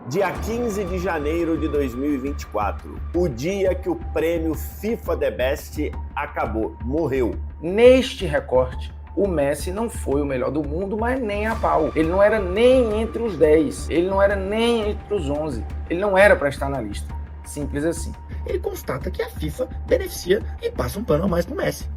Dia 15 de janeiro de 2024, o dia que o prêmio FIFA The Best acabou, morreu. Neste recorte, o Messi não foi o melhor do mundo, mas nem a pau. Ele não era nem entre os 10, ele não era nem entre os 11, ele não era para estar na lista. Simples assim. Ele constata que a FIFA beneficia e passa um pano a mais pro Messi.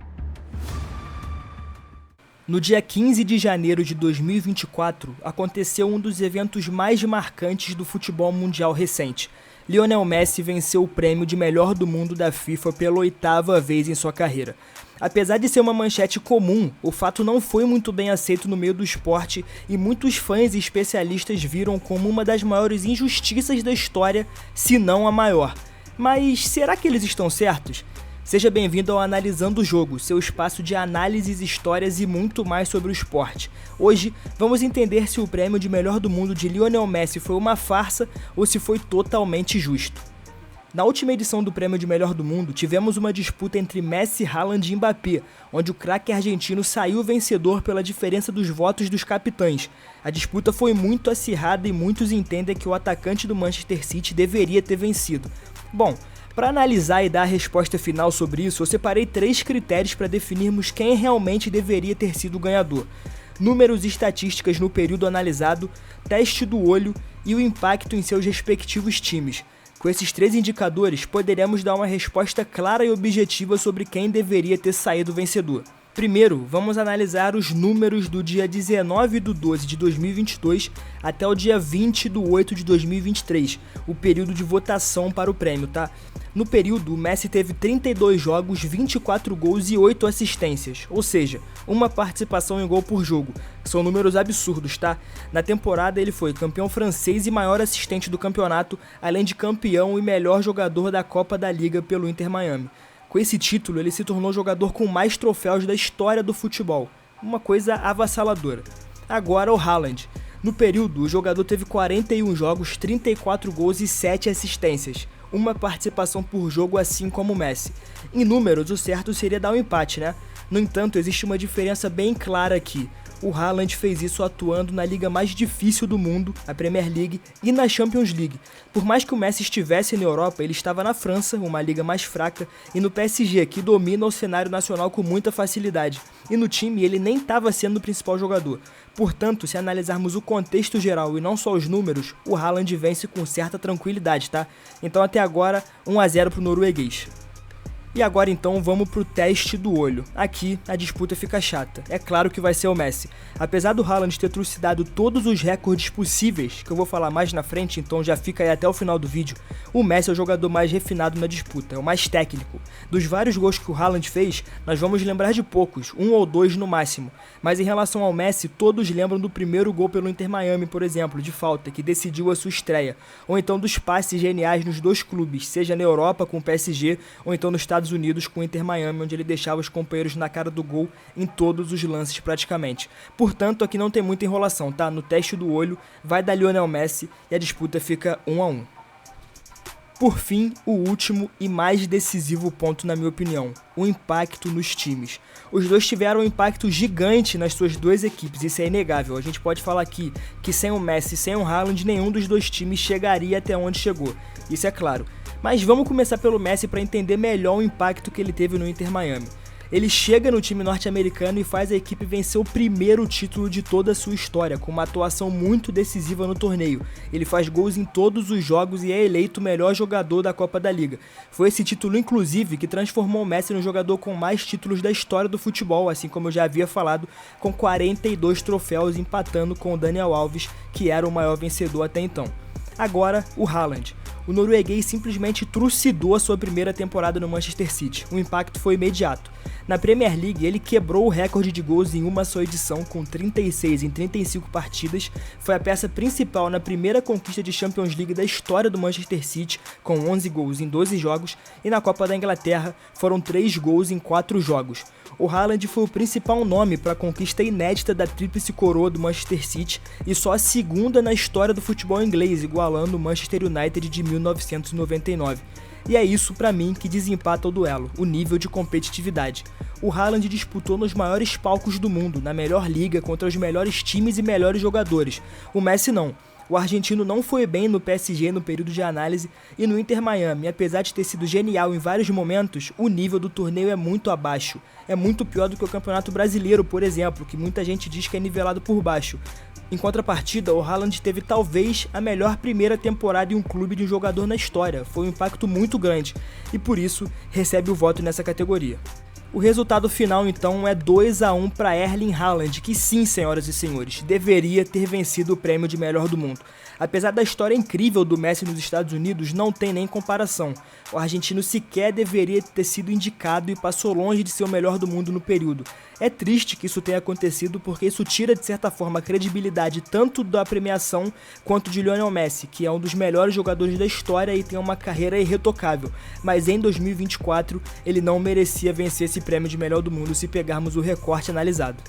No dia 15 de janeiro de 2024, aconteceu um dos eventos mais marcantes do futebol mundial recente. Lionel Messi venceu o prêmio de melhor do mundo da FIFA pela 8ª vez em sua carreira. Apesar de ser uma manchete comum, o fato não foi muito bem aceito no meio do esporte e muitos fãs e especialistas viram como uma das maiores injustiças da história, se não a maior. Mas será que eles estão certos? Seja bem-vindo ao Analisando o Jogo, seu espaço de análises, histórias e muito mais sobre o esporte. Hoje, vamos entender se o prêmio de melhor do mundo de Lionel Messi foi uma farsa ou se foi totalmente justo. Na última edição do prêmio de melhor do mundo, tivemos uma disputa entre Messi, Haaland e Mbappé, onde o craque argentino saiu vencedor pela diferença dos votos dos capitães. A disputa foi muito acirrada e muitos entendem que o atacante do Manchester City deveria ter vencido. Bom, para analisar e dar a resposta final sobre isso, eu separei 3 critérios para definirmos quem realmente deveria ter sido o ganhador: números e estatísticas no período analisado, teste do olho e o impacto em seus respectivos times. Com esses 3 indicadores, poderemos dar uma resposta clara e objetiva sobre quem deveria ter saído vencedor. Primeiro, vamos analisar os números do dia 19/12 de 2022 até o dia 20/8 de 2023, o período de votação para o prêmio, tá? No período, o Messi teve 32 jogos, 24 gols e 8 assistências, ou seja, uma participação em gol por jogo. São números absurdos, tá? Na temporada, ele foi campeão francês e maior assistente do campeonato, além de campeão e melhor jogador da Copa da Liga pelo Inter Miami. Com esse título, ele se tornou o jogador com mais troféus da história do futebol. Uma coisa avassaladora. Agora o Haaland. No período, o jogador teve 41 jogos, 34 gols e 7 assistências. Uma participação por jogo, assim como o Messi. Em números, o certo seria dar um empate, né? No entanto, existe uma diferença bem clara aqui. O Haaland fez isso atuando na liga mais difícil do mundo, a Premier League, e na Champions League. Por mais que o Messi estivesse na Europa, ele estava na França, uma liga mais fraca, e no PSG, que domina o cenário nacional com muita facilidade. E no time, ele nem estava sendo o principal jogador. Portanto, se analisarmos o contexto geral e não só os números, o Haaland vence com certa tranquilidade, tá? Então até agora, 1-0 pro norueguês. E agora então vamos pro teste do olho. Aqui a disputa fica chata. É claro que vai ser o Messi. Apesar do Haaland ter trucidado todos os recordes possíveis, que eu vou falar mais na frente, então já fica aí até o final do vídeo, o Messi é o jogador mais refinado na disputa, é o mais técnico. Dos vários gols que o Haaland fez, nós vamos lembrar de poucos, 1 ou 2 no máximo. Mas em relação ao Messi, todos lembram do primeiro gol pelo Inter Miami, por exemplo, de falta, que decidiu a sua estreia. Ou então dos passes geniais nos 2 clubes, seja na Europa com o PSG, ou então nos Estados Unidos com o Inter Miami, onde ele deixava os companheiros na cara do gol em todos os lances praticamente. Portanto, aqui não tem muita enrolação, tá? No teste do olho, vai dar Lionel Messi e a disputa fica 1-1. Por fim, o último e mais decisivo ponto na minha opinião, o impacto nos times. Os dois tiveram um impacto gigante nas suas 2 equipes, isso é inegável. A gente pode falar aqui que sem o Messi e sem o Haaland, nenhum dos 2 times chegaria até onde chegou, isso é claro. Mas vamos começar pelo Messi para entender melhor o impacto que ele teve no Inter Miami. Ele chega no time norte-americano e faz a equipe vencer o primeiro título de toda a sua história, com uma atuação muito decisiva no torneio. Ele faz gols em todos os jogos e é eleito o melhor jogador da Copa da Liga. Foi esse título, inclusive, que transformou o Messi no jogador com mais títulos da história do futebol, assim como eu já havia falado, com 42 troféus, empatando com o Daniel Alves, que era o maior vencedor até então. Agora, o Haaland. O norueguês simplesmente trucidou a sua primeira temporada no Manchester City. O impacto foi imediato. Na Premier League, ele quebrou o recorde de gols em uma só edição, com 36 em 35 partidas. Foi a peça principal na primeira conquista de Champions League da história do Manchester City, com 11 gols em 12 jogos, e na Copa da Inglaterra foram 3 gols em 4 jogos. O Haaland foi o principal nome para a conquista inédita da tríplice coroa do Manchester City e só a segunda na história do futebol inglês, igualando o Manchester United de 1999. E é isso pra mim que desempata o duelo, o nível de competitividade. O Haaland disputou nos maiores palcos do mundo, na melhor liga, contra os melhores times e melhores jogadores. O Messi não. O argentino não foi bem no PSG no período de análise e no Inter Miami, apesar de ter sido genial em vários momentos, o nível do torneio é muito abaixo. É muito pior do que o Campeonato Brasileiro, por exemplo, que muita gente diz que é nivelado por baixo. Em contrapartida, o Haaland teve talvez a melhor primeira temporada em um clube de um jogador na história. Foi um impacto muito grande e por isso recebe o voto nessa categoria. O resultado final então é 2-1 para Erling Haaland, que sim, senhoras e senhores, deveria ter vencido o prêmio de melhor do mundo. Apesar da história incrível do Messi nos Estados Unidos, não tem nem comparação. O argentino sequer deveria ter sido indicado e passou longe de ser o melhor do mundo no período. É triste que isso tenha acontecido porque isso tira de certa forma a credibilidade tanto da premiação quanto de Lionel Messi, que é um dos melhores jogadores da história e tem uma carreira irretocável. Mas em 2024 ele não merecia vencer esse prêmio de melhor do mundo se pegarmos o recorte analisado.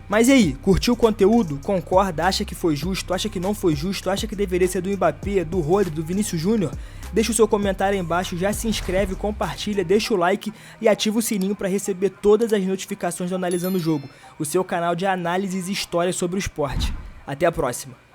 Mas e aí, curtiu o conteúdo? Concorda? Acha que foi justo? Acha que não foi justo? Acha que deveria ser do Mbappé, do Rodri, do Vinícius Júnior? Deixa o seu comentário aí embaixo, já se inscreve, compartilha, deixa o like e ativa o sininho para receber todas as notificações do Analisando o Jogo, o seu canal de análises e histórias sobre o esporte. Até a próxima!